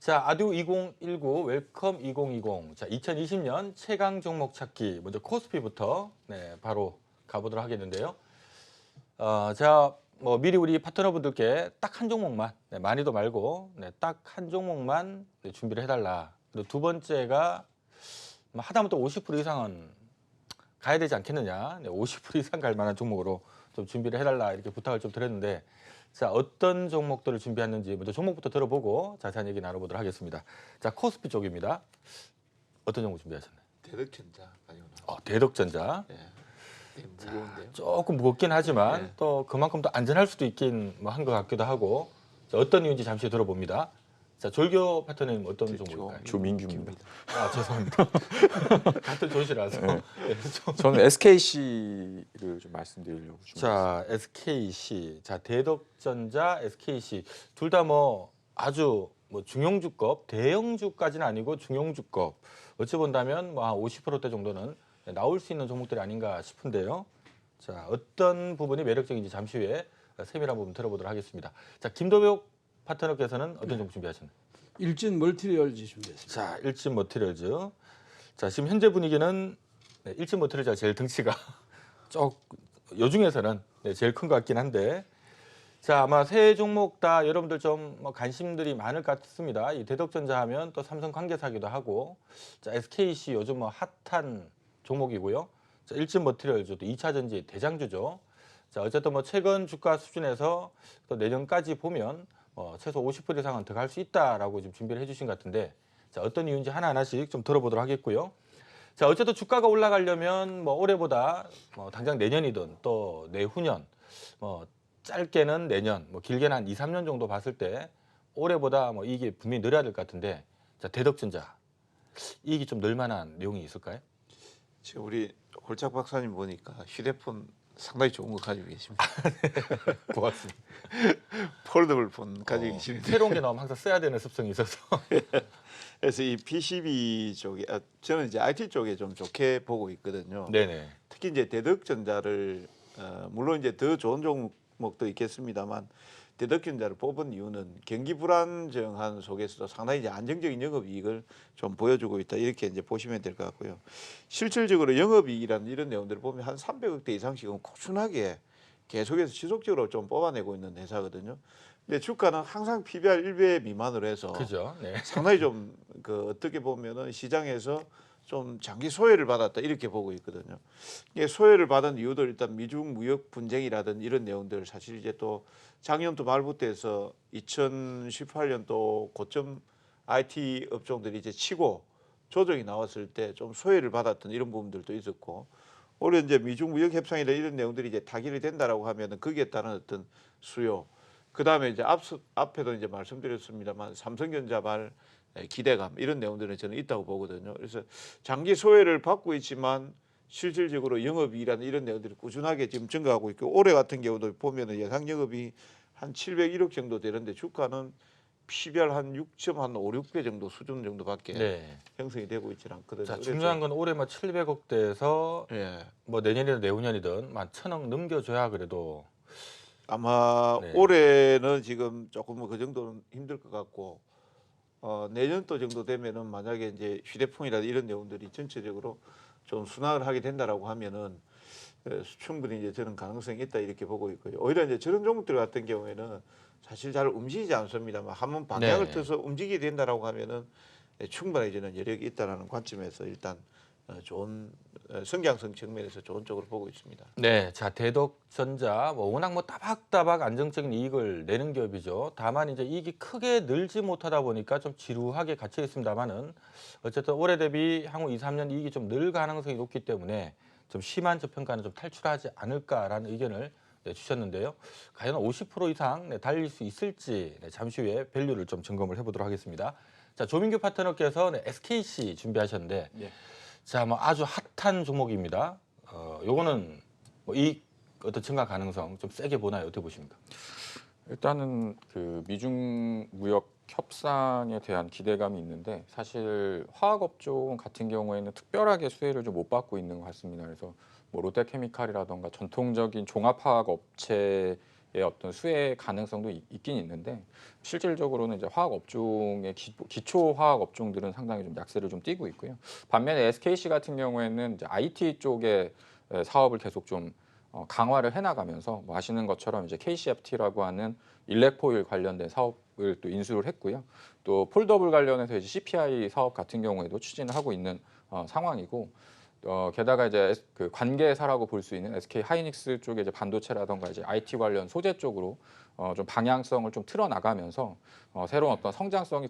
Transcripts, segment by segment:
자, 아듀 2019 웰컴 2020. 자, 2020년 최강 종목 찾기. 먼저 코스피부터 바로 가보도록 하겠는데요. 제가 뭐 미리 우리 파트너분들께 딱 한 종목만, 많이도 말고 딱 한 종목만 준비를 해달라. 그리고 두 번째가 뭐 하다못해 50% 이상은 가야 되지 않겠느냐. 50% 이상 갈 만한 종목으로 좀 준비를 해달라 이렇게 부탁을 좀 드렸는데, 자, 어떤 종목들을 준비했는지 먼저 종목부터 들어보고 자세한 얘기 나눠보도록 하겠습니다. 자, 코스피 쪽입니다. 어떤 종목 준비하셨나요? 대덕전자 가지고 나왔습니다. 대덕전자. 예. 되게 무거운데요. 조금 무겁긴 하지만 네. 또 그만큼 더 안전할 수도 있긴 뭐 한 것 같기도 하고. 자, 어떤 이유인지 잠시 들어봅니다. 자, 졸교 파트너님 어떤 종목일까요? 조민규입니다. 아, 죄송합니다. 같은 조시라서. 네, 저는 SKC를 좀 말씀드리려고 자, SKC, 자, 대덕전자, SKC 둘 다 뭐 아주 뭐 중용주급, 대형주까지는 아니고 중용주급. 어찌 본다면 뭐 한 50%대 정도는 나올 수 있는 종목들이 아닌가 싶은데요. 자, 어떤 부분이 매력적인지 잠시 후에 세밀한 부분 들어보도록 하겠습니다. 자, 김도벽 파트너께서는 어떤 종목 준비하셨나요? 일진 멀티리얼즈 준비했습니다. 자, 일진 머티리얼즈. 자, 지금 현재 분위기는 일진 머티리얼즈가 제일 등치가 요 중에서는 제일 큰 것 같긴 한데, 자, 아마 세 종목 다 여러분들 좀 뭐 관심들이 많을 것 같습니다. 이 대덕전자 하면 또 삼성 관계사기도 하고, 자, SKC 요즘 뭐 핫한 종목이고요. 자, 일진 머티리얼즈도 2차 전지 대장주죠. 자, 어쨌든 뭐 최근 주가 수준에서 또 내년까지 보면 최소 50% 이상은 더 갈 수 있다라고 지금 준비를 해주신 것 같은데, 자, 어떤 이유인지 하나하나씩 좀 들어보도록 하겠고요. 자, 어쨌든 주가가 올라가려면 뭐 올해보다 뭐 당장 내년이든 또 내후년, 뭐 짧게는 내년, 뭐 길게는 한 2, 3년 정도 봤을 때 올해보다 뭐 이익이 분명히 늘어야 될 것 같은데, 자, 대덕전자 이익이 좀 늘 만한 내용이 있을까요? 지금 우리 홀짝 박사님 보니까 휴대폰 상당히 좋은 거 가지고 계십니다. 고맙습니다. 폴더블 폰 가지고 계시는데 새로운 게 나오면 항상 써야 되는 습성이 있어서. 그래서 이 PCB 쪽에 저는 이제 IT 쪽에 좀 좋게 보고 있거든요. 네네. 특히 이제 대덕전자를 물론 이제 더 좋은 종목도 있겠습니다만 대덕전자를 뽑은 이유는 경기 불안정한 속에서도 상당히 이제 안정적인 영업이익을 좀 보여주고 있다 이렇게 이제 보시면 될 것 같고요. 실질적으로 영업이익이라는 이런 내용들을 보면 한 300억대 이상씩은 꾸준하게 계속해서 지속적으로 좀 뽑아내고 있는 회사거든요. 근데 주가는 항상 PBR 1배 미만으로 해서 그죠. 네. 상당히 좀 그 어떻게 보면은 시장에서 좀 장기 소외를 받았다 이렇게 보고 있거든요. 이게 소외를 받은 이유도 일단 미중 무역 분쟁이라든 이런 내용들 사실 이제 또 작년도 말부터 해서 2018년도 고점 IT 업종들이 이제 치고 조정이 나왔을 때 좀 소외를 받았던 이런 부분들도 있었고 올해 이제 미중 무역 협상이나 이런 내용들이 이제 타결이 된다라고 하면은 거기에 따른 어떤 수요 그 다음에 이제 앞에도 이제 말씀드렸습니다만 삼성전자발 기대감 이런 내용들은 저는 있다고 보거든요. 그래서 장기 소외를 받고 있지만 실질적으로 영업이익이라는 이런 내용들이 꾸준하게 지금 증가하고 있고 올해 같은 경우도 보면은 예상 영업이 한 701억 정도 되는데 주가는 PBR 한 6.5, 6배 정도 수준 정도밖에 네. 형성이 되고 있지 않거든요. 자, 그래서 중요한 건 올해 뭐 700억대에서 예. 뭐 내년이든 내후년이든 만 1,000억 넘겨줘야 그래도. 아마 네. 올해는 지금 조금 뭐 그 정도는 힘들 것 같고 내년도 정도 되면은 만약에 이제 휴대폰이라든 이런 내용들이 전체적으로 좀 순항을 하게 된다라고 하면은 충분히 이제 저는 가능성이 있다 이렇게 보고 있고요. 오히려 이제 저런 종목들 같은 경우에는 사실 잘 움직이지 않습니다만 한번 방향을 네. 틀어서 움직이게 된다라고 하면은 충분히 저는 여력이 있다라는 관점에서 일단 좋은 성장성 측면에서 좋은 쪽으로 보고 있습니다. 네, 자, 대덕전자 뭐 워낙 뭐 따박따박 안정적인 이익을 내는 기업이죠. 다만 이제 이익이 크게 늘지 못하다 보니까 좀 지루하게 갇혀 있습니다만은 어쨌든 올해 대비 향후 2, 3년 이익이 좀 늘 가능성이 높기 때문에 좀 심한 저평가는 좀 탈출하지 않을까라는 의견을 주셨는데요. 과연 50% 이상 달릴 수 있을지 잠시 후에 밸류를 좀 점검을 해보도록 하겠습니다. 자, 조민규 파트너께서 SKC 준비하셨는데, 네. 자, 뭐 아주 핫한 종목입니다. 요거는 뭐 이익 어떤 증가 가능성 좀 세게 보나요? 어떻게 보십니까? 일단은 그 미중 무역 협상에 대한 기대감이 있는데 사실 화학업종 같은 경우에는 특별하게 수혜를 좀 못 받고 있는 것 같습니다. 그래서 뭐 롯데케미칼이라던가 전통적인 종합화학 업체에 어떤 수혜 가능성도 있긴 있는데 실질적으로는 이제 화학 업종의 기초 화학 업종들은 상당히 좀 약세를 좀 띠고 있고요. 반면에 SKC 같은 경우에는 이제 IT 쪽의 사업을 계속 좀 강화를 해나가면서 뭐 아시는 것처럼 이제 KCFT라고 하는 일렉포일 관련된 사업을 또 인수를 했고요. 또 폴더블 관련해서 이제 CPI 사업 같은 경우에도 추진을 하고 있는 상황이고, 게다가 이제 그 관계사라고 볼 수 있는 SK 하이닉스 쪽의 이제 반도체라던가 이제 IT 관련 소재 쪽으로 좀 방향성을 좀 틀어 나가면서 새로운 어떤 성장성이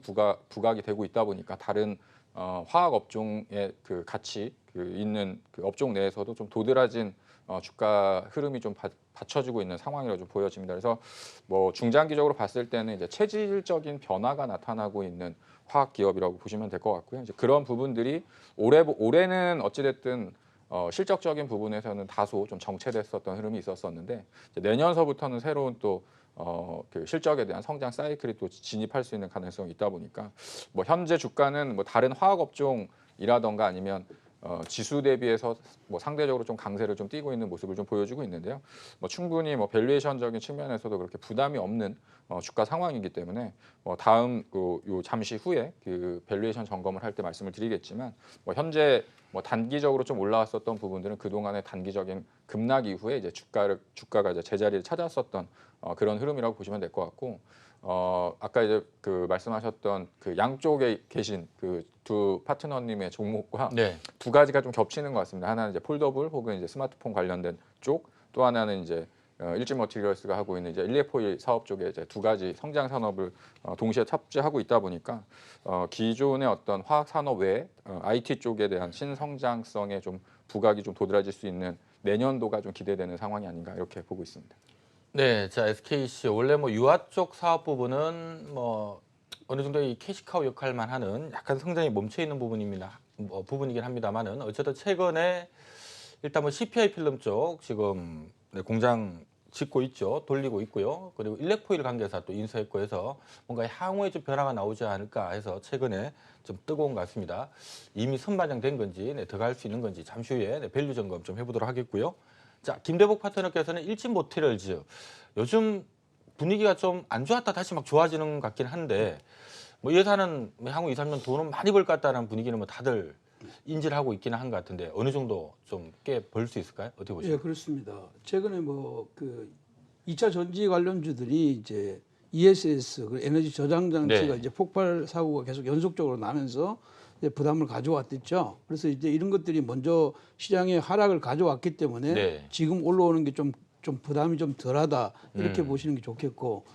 부각이 되고 있다 보니까 다른 화학 업종의 그 같이 있는 그 업종 내에서도 좀 도드라진 주가 흐름이 좀 받쳐주고 있는 상황이라고 좀 보여집니다. 그래서 뭐 중장기적으로 봤을 때는 이제 체질적인 변화가 나타나고 있는 화학 기업이라고 보시면 될 것 같고요. 이제 그런 부분들이 올해는 어찌됐든 실적적인 부분에서는 다소 좀 정체됐었던 흐름이 있었었는데 이제 내년서부터는 새로운 또 그 실적에 대한 성장 사이클이 또 진입할 수 있는 가능성이 있다 보니까 뭐 현재 주가는 뭐 다른 화학 업종이라던가 아니면 지수 대비해서 뭐 상대적으로 좀 강세를 좀 띠고 있는 모습을 좀 보여주고 있는데요. 뭐 충분히 뭐 밸류에이션적인 측면에서도 그렇게 부담이 없는 주가 상황이기 때문에 뭐 다음 요 잠시 후에 그 밸류에이션 점검을 할 때 말씀을 드리겠지만 뭐 현재 뭐 단기적으로 좀 올라왔었던 부분들은 그동안의 단기적인 급락 이후에 이제 주가가 이제 제자리를 찾았었던 그런 흐름이라고 보시면 될 것 같고, 아까 이제 그 말씀하셨던 그 양쪽에 계신 그 두 파트너님의 종목과 네. 두 가지가 좀 겹치는 것 같습니다. 하나는 이제 폴더블 혹은 이제 스마트폰 관련된 쪽, 또 하나는 이제 일진 머티리얼스가 하고 있는 이제 일렉포일 사업 쪽에 이제 두 가지 성장 산업을 동시에 탑재하고 있다 보니까 기존의 어떤 화학 산업 외에 IT 쪽에 대한 신성장성에 좀 부각이 좀 도드라질 수 있는 내년도가 좀 기대되는 상황이 아닌가 이렇게 보고 있습니다. 네, 자 SKC 원래 뭐 유아 쪽 사업 부분은 뭐 어느 정도 이 캐시카우 역할만 하는 약간 성장이 멈춰 있는 부분입니다. 뭐 부분이긴 합니다만은 어쨌든 최근에 일단 뭐 CPI 필름 쪽 지금 네, 공장 짓고 있죠, 돌리고 있고요. 그리고 일렉포일 관계사 또 인수했고 해서 뭔가 향후에 좀 변화가 나오지 않을까 해서 최근에 좀 뜨거운 것 같습니다. 이미 선반영된 건지 네, 더 갈 수 있는 건지 잠시 후에 네, 밸류 점검 좀 해보도록 하겠고요. 자, 김대복 파트너께서는 일진 모티리얼즈 요즘 분위기가 좀 안 좋았다 다시 막 좋아지는 것 같긴 한데 뭐 예산은 향후 2, 3년 돈은 많이 벌 것 같다는 분위기는 뭐 다들 인지를 하고 있기는 한 것 같은데 어느 정도 좀 꽤 벌 수 있을까요? 어떻게 예, 보십니까? 그렇습니다. 최근에 뭐 그 2차 전지 관련주들이 이제 ESS 그 에너지 저장 장치가 네. 이제 폭발 사고가 계속 연속적으로 나면서 이제 부담을 가져왔댔죠. 그래서 이제 이런 것들이 먼저 시장에 하락을 가져왔기 때문에 네. 지금 올라오는 게 좀 부담이 좀 덜하다 이렇게 보시는 게 좋겠고,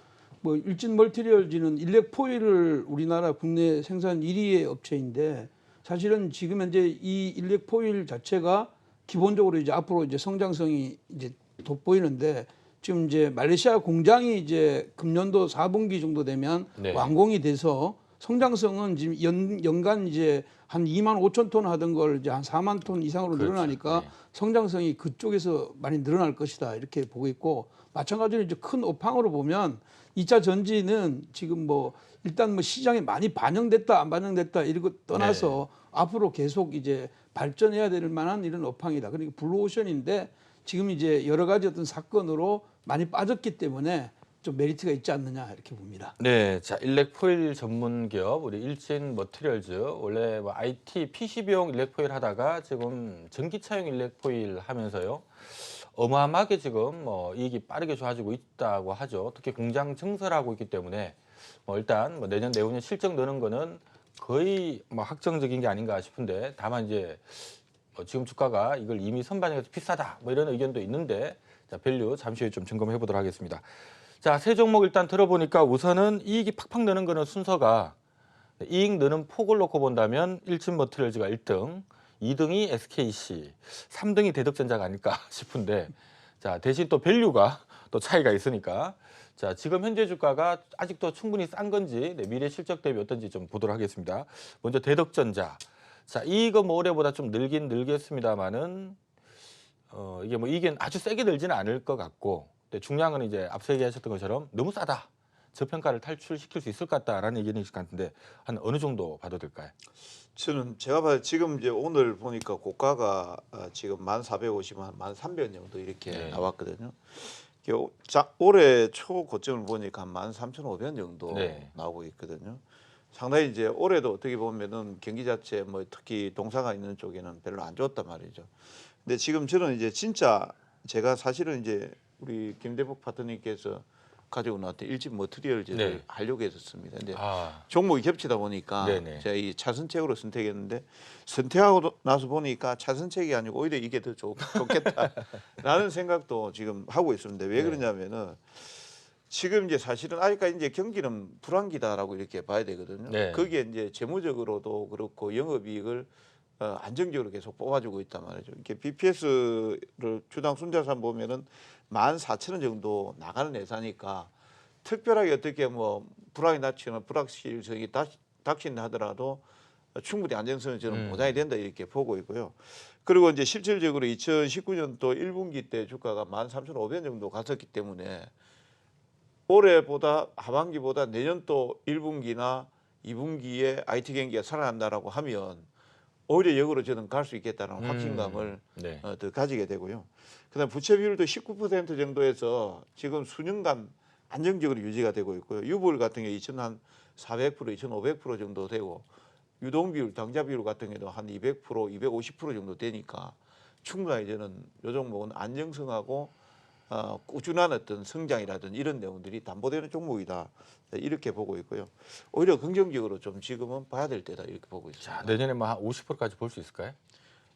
뭐 일진 멀티리얼즈는 일렉포일을 우리나라 국내 생산 1위의 업체인데 사실은 지금 현재 이 일렉포일 자체가 기본적으로 이제 앞으로 이제 성장성이 이제 돋보이는데 지금 이제 말레이시아 공장이 이제 금년도 4분기 정도 되면 네. 완공이 돼서 성장성은 지금 연간 이제 한 2만 5천 톤 하던 걸 이제 한 4만 톤 이상으로 그렇죠. 늘어나니까 네. 성장성이 그쪽에서 많이 늘어날 것이다 이렇게 보고 있고, 마찬가지로 이제 큰 업황으로 보면 2차 전지는 지금 뭐 일단 뭐 시장에 많이 반영됐다 안 반영됐다 이런 것 떠나서 앞으로 계속 이제 발전해야 될 만한 이런 업황이다. 그러니까 블루오션인데 지금 이제 여러 가지 어떤 사건으로 많이 빠졌기 때문에 좀 메리트가 있지 않느냐 이렇게 봅니다. 네, 자 일렉포일 전문 기업 우리 일진 머티리얼즈 원래 뭐 IT PCB용 일렉포일 하다가 지금 전기차용 일렉포일 하면서요 어마어마하게 지금 뭐 이익이 빠르게 좋아지고 있다고 하죠. 특히 공장 증설하고 있기 때문에 뭐 일단 뭐 내년 내후년 실적 느는 거는 거의 뭐 확정적인 게 아닌가 싶은데 다만 이제 지금 주가가 이걸 이미 선반영해서 비싸다 뭐 이런 의견도 있는데 자 밸류 잠시 후에 좀 점검해 보도록 하겠습니다. 자, 세 종목 일단 들어보니까 우선은 이익이 팍팍 느는 거는 순서가 이익 느는 폭을 놓고 본다면 일진 머티리얼즈가 1등, 2등이 SKC, 3등이 대덕전자가 아닐까 싶은데 자, 대신 또 밸류가 또 차이가 있으니까 자, 지금 현재 주가가 아직도 충분히 싼 건지 네, 미래 실적 대비 어떤지 좀 보도록 하겠습니다. 먼저 대덕전자. 자, 이익은 뭐 올해보다 좀 늘긴 늘겠습니다만은 이게 뭐 이익은 아주 세게 늘지는 않을 것 같고 근데 중요한 건 이제 앞서 얘기하셨던 것처럼 너무 싸다. 저평가를 탈출시킬 수 있을 것 같다라는 얘기는 있을 것 같은데 한 어느 정도 봐도 될까요? 저는 제가 봐도 지금 이제 오늘 보니까 고가가 지금 1,450만 1,300 정도 이렇게 네. 나왔거든요. 올해 초고점을 보니까 한 13,500 정도 네. 나오고 있거든요. 상당히 이제 올해도 어떻게 보면은 경기 자체 뭐 특히 동사가 있는 쪽에는 별로 안 좋았단 말이죠. 근데 지금 저는 이제 진짜 제가 사실은 이제 우리 김대복 파트너님께서 가지고 나왔던 일집 머티리얼즈를 네. 하려고 했었습니다. 근데 아, 종목이 겹치다 보니까 네네. 제가 이 차선책으로 선택했는데 선택하고 나서 보니까 차선책이 아니고 오히려 이게 더 좋겠다라는 생각도 지금 하고 있습니다. 왜 네. 그러냐면은 지금 이제 사실은 아직까지 이제 경기는 불황기다라고 이렇게 봐야 되거든요. 네. 거기에 이제 재무적으로도 그렇고 영업이익을 안정적으로 계속 뽑아주고 있단 말이죠. 이렇게 BPS를 주당 순자산 보면은 14,000원 정도 나가는 회사니까 특별하게 어떻게 뭐 불황이 닥치거나 불확실성이 닥친다 하더라도 충분히 안정성을 저는 보장이 된다 이렇게 보고 있고요. 그리고 이제 실질적으로 2019년도 1분기 때 주가가 13,500원 정도 갔었기 때문에 올해보다 하반기보다 내년 또 1분기나 2분기에 IT 경기가 살아난다라고 하면 오히려 역으로 저는 갈 수 있겠다는 확신감을 네. 더 가지게 되고요. 그다음 부채 비율도 19% 정도에서 지금 수년간 안정적으로 유지가 되고 있고요. 유보율 같은 경우 2,400%, 2,500% 정도 되고 유동 비율, 당좌 비율 같은 경우도 한 200%, 250% 정도 되니까 충분히 저는 요 종목은 안정성하고 꾸준한 어떤 성장이라든지 이런 내용들이 담보되는 종목이다 이렇게 보고 있고요. 오히려 긍정적으로 좀 지금은 봐야 될 때다 이렇게 보고 있습니다. 자, 내년에 뭐 한 50%까지 볼 수 있을까요?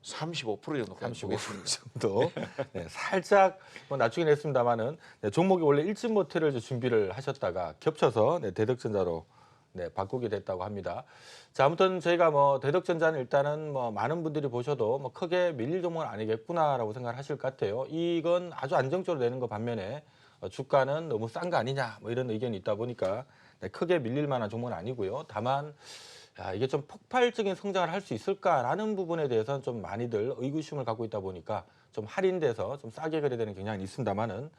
35% 정도까지 35% 보겠습니다. 정도. 네, 살짝 뭐 낮추긴 했습니다만은 네, 종목이 원래 일진 모텔을 준비를 하셨다가 겹쳐서 네, 대덕전자로 네, 바꾸게 됐다고 합니다. 자, 아무튼 저희가 뭐 대덕전자는 일단은 뭐 많은 분들이 보셔도 뭐 크게 밀릴 종목은 아니겠구나라고 생각을 하실 것 같아요. 이건 아주 안정적으로 되는 거 반면에 주가는 너무 싼 거 아니냐 뭐 이런 의견이 있다 보니까 네, 크게 밀릴 만한 종목은 아니고요. 다만 이게 좀 폭발적인 성장을 할 수 있을까라는 부분에 대해서는 좀 많이들 의구심을 갖고 있다 보니까 좀 할인돼서 좀 싸게 거래되는 경향이 있습니다만은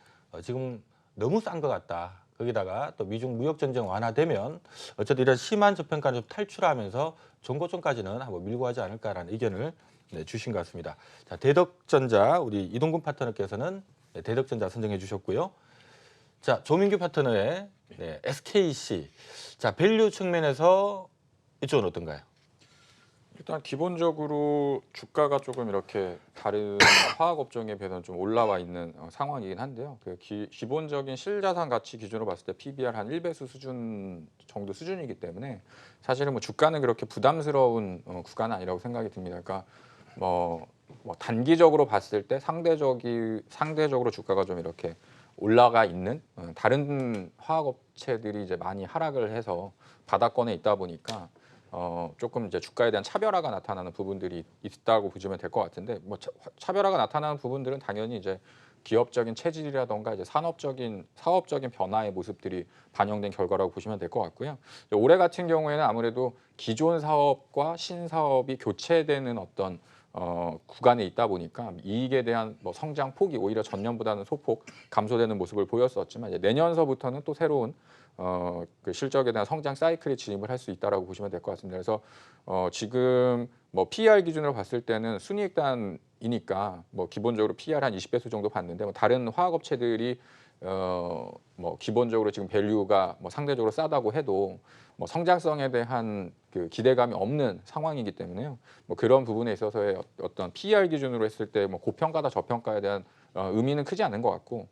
지금 너무 싼 것 같다. 거기다가 또 미중 무역 전쟁 완화되면 어쨌든 이런 심한 저평가를 좀 탈출하면서 종고점까지는 한번 밀고 하지 않을까라는 의견을 네, 주신 것 같습니다. 자, 대덕전자 우리 이동근 파트너께서는 네, 대덕전자 선정해 주셨고요. 자, 조민규 파트너의 네, SKC. 자, 밸류 측면에서 이쪽은 어떤가요? 일단 기본적으로 주가가 조금 이렇게 다른 화학 업종에 비해서는 좀 올라와 있는 상황이긴 한데요. 그 기본적인 실자산 가치 기준으로 봤을 때 PBR 한 1배수 수준 정도 수준이기 때문에 사실은 뭐 주가는 그렇게 부담스러운 구간은 아니라고 생각이 듭니다. 그러니까 뭐 단기적으로 봤을 때 상대적으로 주가가 좀 이렇게 올라가 있는 다른 화학 업체들이 이제 많이 하락을 해서 바닥권에 있다 보니까 조금 이제 주가에 대한 차별화가 나타나는 부분들이 있다고 보시면 될 것 같은데 뭐 차별화가 나타나는 부분들은 당연히 이제 기업적인 체질이라던가 이제 사업적인 변화의 모습들이 반영된 결과라고 보시면 될 것 같고요. 올해 같은 경우에는 아무래도 기존 사업과 신사업이 교체되는 어떤 구간에 있다 보니까 이익에 대한 뭐 성장 폭이 오히려 전년보다는 소폭 감소되는 모습을 보였었지만 이제 내년서부터는 또 새로운 그 실적에 대한 성장 사이클에 진입을 할 수 있다라고 보시면 될 것 같습니다. 그래서 지금 뭐 PER 기준으로 봤을 때는 순이익단이니까 뭐 기본적으로 PER 한 20배수 정도 봤는데 뭐 다른 화학 업체들이 뭐 기본적으로 지금 밸류가 뭐 상대적으로 싸다고 해도 뭐 성장성에 대한 그 기대감이 없는 상황이기 때문에요. 뭐 그런 부분에 있어서의 어떤 PER 기준으로 했을 때 뭐 고평가다 저평가에 대한 의미는 크지 않은 것 같고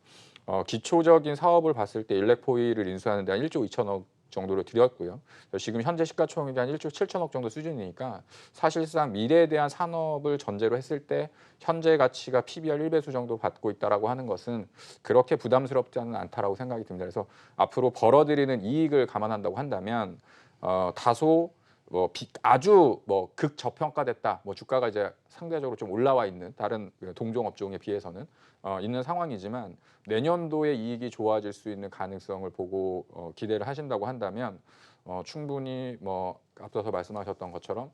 기초적인 사업을 봤을 때 일렉포이를 인수하는 데 한 1조 2천억 정도로 들였고요. 지금 현재 시가총액이 한 1조 7천억 정도 수준이니까 사실상 미래에 대한 산업을 전제로 했을 때 현재 가치가 PBR 1배수 정도 받고 있다라고 하는 것은 그렇게 부담스럽지는 않다라고 생각이 듭니다. 그래서 앞으로 벌어들이는 이익을 감안한다고 한다면 다소 뭐 아주 뭐 극저평가됐다. 뭐 주가가 이제 상대적으로 좀 올라와 있는 다른 동종 업종에 비해서는 있는 상황이지만 내년도에 이익이 좋아질 수 있는 가능성을 보고 기대를 하신다고 한다면 충분히 뭐 앞서서 말씀하셨던 것처럼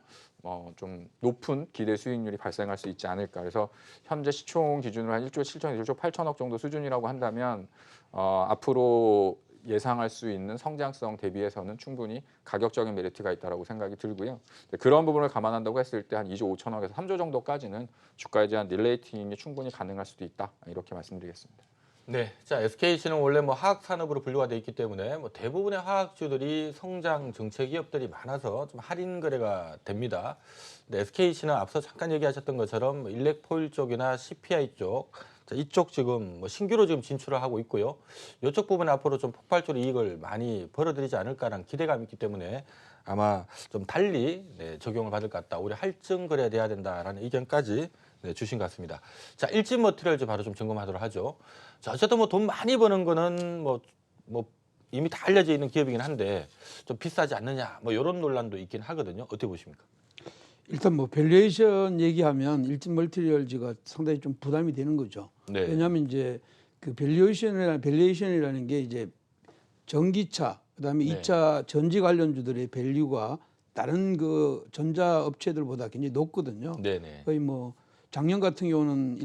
좀 높은 기대 수익률이 발생할 수 있지 않을까. 그래서 현재 시총 기준으로 한 1조 7천억, 1조 8천억 정도 수준이라고 한다면 앞으로 예상할 수 있는 성장성 대비해서는 충분히 가격적인 메리트가 있다고 생각이 들고요. 그런 부분을 감안한다고 했을 때 한 2조 5천억에서 3조 정도까지는 주가에 대한 릴레이팅이 충분히 가능할 수도 있다. 이렇게 말씀드리겠습니다. 네, 자 SKC는 원래 뭐 화학 산업으로 분류가 돼 있기 때문에 뭐 대부분의 화학주들이 성장 정체 기업들이 많아서 좀 할인 거래가 됩니다. 근데 SKC는 앞서 잠깐 얘기하셨던 것처럼 뭐 일렉포일 쪽이나 CPI 쪽, 자, 이쪽 지금 뭐 신규로 지금 진출을 하고 있고요. 이쪽 부분 앞으로 좀 폭발적으로 이익을 많이 벌어들이지 않을까라는 기대감이 있기 때문에 아마 좀 달리 네, 적용을 받을 것 같다. 우리 할증 거래돼야 된다라는 의견까지 네, 주신 것 같습니다. 자, 일진 머티리얼즈 바로 좀 점검하도록 하죠. 자, 어쨌든 뭐 돈 많이 버는 거는 뭐 이미 다 알려져 있는 기업이긴 한데 좀 비싸지 않느냐 뭐 이런 논란도 있긴 하거든요. 어떻게 보십니까? 일단 뭐 밸류에이션 얘기하면 일진 멀티리얼즈가 상당히 좀 부담이 되는 거죠. 네. 왜냐하면 이제 그 밸류에이션이라는 게 이제 전기차 그다음에 네. 2차 전지 관련주들의 밸류가 다른 그 전자 업체들보다 굉장히 높거든요. 네네. 거의 뭐 작년 같은 경우는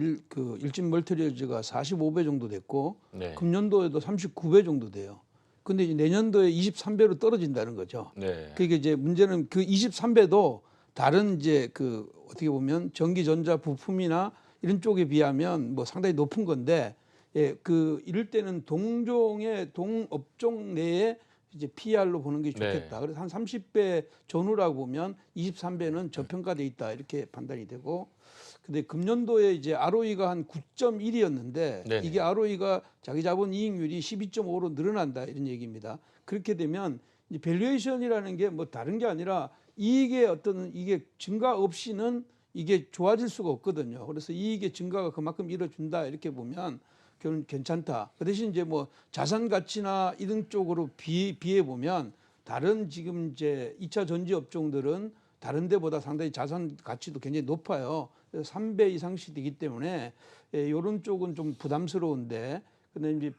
일진 멀티리얼즈가 45배 정도 됐고 네. 금년도에도 39배 정도 돼요. 근데 이제 내년도에 23배로 떨어진다는 거죠. 네. 그러니까 이제 문제는 그 23배도 다른 이제 그 어떻게 보면 전기 전자 부품이나 이런 쪽에 비하면 뭐 상당히 높은 건데 예, 그 이럴 때는 동종의 동업종 내에 이제 PR로 보는 게 좋겠다. 네. 그래서 한 30배 전후라고 보면 23배는 저평가돼 있다 이렇게 판단이 되고, 근데 금년도에 이제 ROE가 한 9.1이었는데 네네. 이게 ROE가 자기 자본 이익률이 12.5로 늘어난다 이런 얘기입니다. 그렇게 되면 이제 밸류에이션이라는 게 뭐 다른 게 아니라 이익의 어떤 이게 증가 없이는 이게 좋아질 수가 없거든요. 그래서 이익의 증가가 그만큼 이뤄준다 이렇게 보면 그건 괜찮다. 그 대신 이제 뭐 자산 가치나 이런 쪽으로 비해 보면 다른 지금 이제 2차 전지 업종들은 다른 데보다 상당히 자산 가치도 굉장히 높아요. 그래서 3배 이상씩 되기 때문에 이런 쪽은 좀 부담스러운데, 근데 이제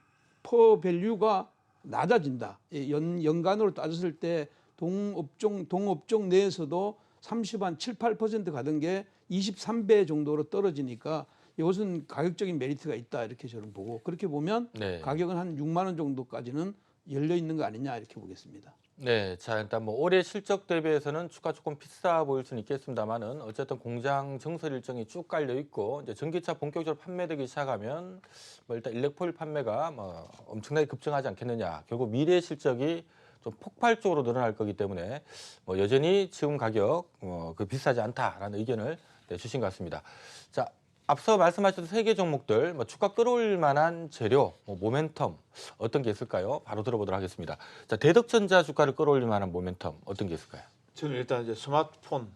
퍼 밸류가 낮아진다. 연간으로 따졌을 때 동업종 내에서도 30한 7, 8% 가던 게 23배 정도로 떨어지니까 이것은 가격적인 메리트가 있다 이렇게 저는 보고, 그렇게 보면 네. 가격은 한 6만 원 정도까지는 열려 있는 거 아니냐 이렇게 보겠습니다. 네, 자 일단 뭐 올해 실적 대비해서는 주가 조금 비싸 보일 수는 있겠습니다만은 어쨌든 공장 증설 일정이 쭉 깔려 있고 이제 전기차 본격적으로 판매되기 시작하면 뭐 일단 일렉포일 판매가 뭐 엄청나게 급증하지 않겠느냐. 결국 미래 실적이 좀 폭발적으로 늘어날 거기 때문에 뭐 여전히 지금 가격 그 비싸지 않다라는 의견을 네, 주신 것 같습니다. 자. 앞서 말씀하셨던 세 개 종목들 뭐 주가 끌어올릴 만한 재료, 뭐 모멘텀 어떤 게 있을까요? 바로 들어보도록 하겠습니다. 자, 대덕전자 주가를 끌어올릴 만한 모멘텀 어떤 게 있을까요? 저는 일단 이제 스마트폰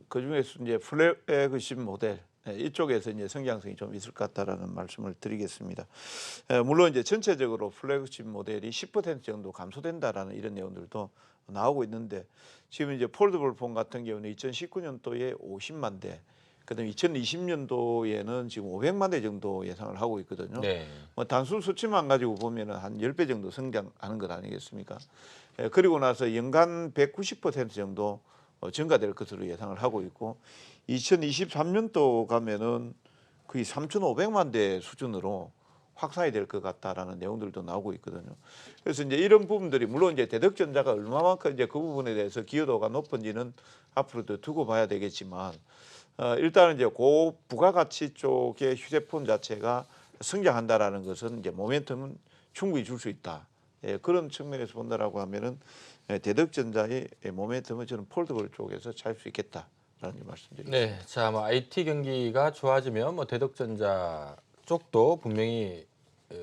그 중에서 이제 플래그십 모델 이쪽에서 이제 성장성이 좀 있을 것 같다라는 말씀을 드리겠습니다. 물론 이제 전체적으로 플래그십 모델이 10% 정도 감소된다라는 이런 내용들도 나오고 있는데, 지금 이제 폴더블 폰 같은 경우는 2019년도에 50만 대, 그다음에 2020년도에는 지금 500만 대 정도 예상을 하고 있거든요. 네. 뭐 단순 수치만 가지고 보면은 한 10배 정도 성장하는 것 아니겠습니까? 그리고 나서 연간 190% 정도 증가될 것으로 예상을 하고 있고, 2023년도 가면은 거의 3,500만 대 수준으로 확산이 될 것 같다라는 내용들도 나오고 있거든요. 그래서 이제 이런 부분들이 물론 이제 대덕전자가 얼마만큼 이제 그 부분에 대해서 기여도가 높은지는 앞으로도 두고 봐야 되겠지만, 일단은 이제 고 부가가치 쪽의 휴대폰 자체가 성장한다라는 것은 이제 모멘텀은 충분히 줄 수 있다. 그런 측면에서 본다라고 하면은 대덕전자의 모멘텀은 저는 폴더블 쪽에서 찾을 수 있겠다라는 말씀드립니다. 네. 자, 뭐 IT 경기가 좋아지면 뭐 대덕전자 쪽도 분명히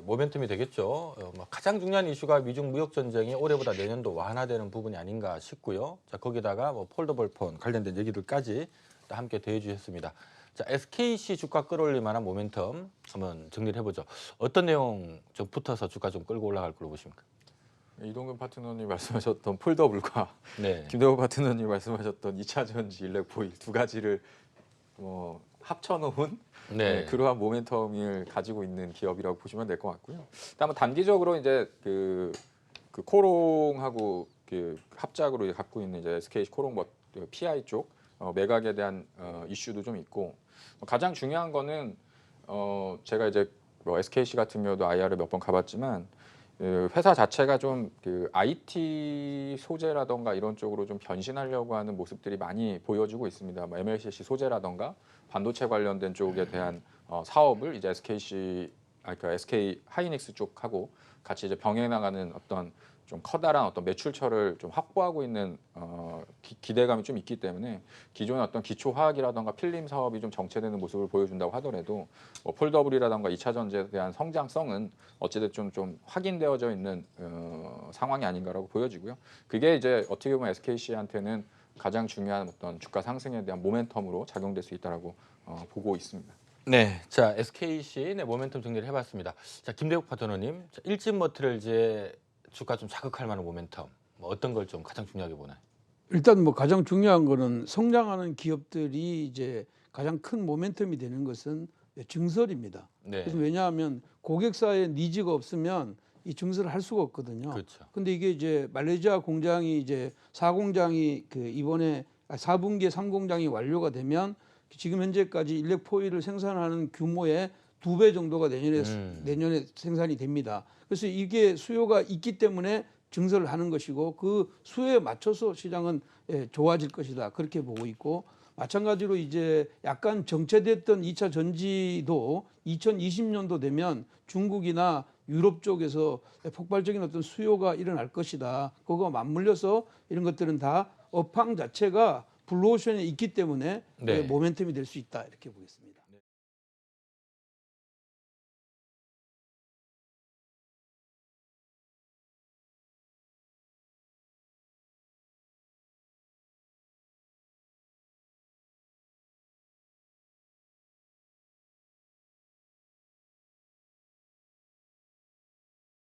모멘텀이 되겠죠. 뭐 가장 중요한 이슈가 미중 무역 전쟁이 올해보다 내년도 완화되는 부분이 아닌가 싶고요. 자, 거기다가 뭐 폴더블 폰 관련된 얘기들까지 함께 대해 주셨습니다. 자, SKC 주가 끌어올릴 만한 모멘텀 한번 정리를 해보죠. 어떤 내용 좀 붙어서 주가 좀 끌고 올라갈 걸로 보십니까? 이동근 파트너님 말씀하셨던 폴더블과 네. 김대호 파트너님 말씀하셨던 2차 전지 일렉포일 두 가지를 합쳐놓은 네. 그러한 모멘텀을 가지고 있는 기업이라고 보시면 될 것 같고요. 다만 단기적으로 이제 그 코롱하고 그 합작으로 갖고 있는 이제 SKC 코롱 PI 쪽 매각에 대한 이슈도 좀 있고, 가장 중요한 거는 제가 이제 뭐 SKC 같은 경우도 IR을 몇 번 가봤지만 회사 자체가 좀 그 IT 소재라던가 이런 쪽으로 좀 변신하려고 하는 모습들이 많이 보여지고 있습니다. 뭐 MLCC 소재라던가 반도체 관련된 쪽에 대한 사업을 이제 SKC 그 SK 하이닉스 쪽하고 같이 이제 병행 나가는 어떤 좀 커다란 어떤 매출처를 좀 확보하고 있는 기대감이 좀 있기 때문에 기존의 어떤 기초 화학이라던가 필름 사업이 좀 정체되는 모습을 보여준다고 하더라도 뭐 폴더블이라던가 2차 전지에 대한 성장성은 어찌됐든 좀 확인되어져 있는 상황이 아닌가라고 보여지고요. 그게 이제 어떻게 보면 SKC한테는 가장 중요한 어떤 주가 상승에 대한 모멘텀으로 작용될 수 있다라고 보고 있습니다. 네, 자 SKC 네, 모멘텀 정리를 해봤습니다. 자 김대국 파트너님, 자, 일진머트를 이제 주가 좀 자극할 만한 모멘텀 뭐 어떤 걸 좀 가장 중요하게 보나요? 일단 뭐 가장 중요한 거는 성장하는 기업들이 이제 가장 큰 모멘텀이 되는 것은 증설입니다. 네, 그래서 왜냐하면 고객사의 니즈가 없으면 이 증설을 할 수가 없거든요. 그렇죠. 근데 이게 이제 말레이시아 공장이 이제 4공장이 그 이번에 4분기에 3공장이 완료가 되면 지금 현재까지 일렉 포일을 생산하는 규모의 2배 정도가 내년에 생산이 됩니다. 그래서 이게 수요가 있기 때문에 증설을 하는 것이고 그 수요에 맞춰서 시장은 좋아질 것이다. 그렇게 보고 있고 마찬가지로 이제 약간 정체됐던 2차 전지도 2020년도 되면 중국이나 유럽 쪽에서 폭발적인 어떤 수요가 일어날 것이다. 그거와 맞물려서 이런 것들은 다 업황 자체가 블루오션에 있기 때문에 네. 모멘텀이 될 수 있다. 이렇게 보겠습니다.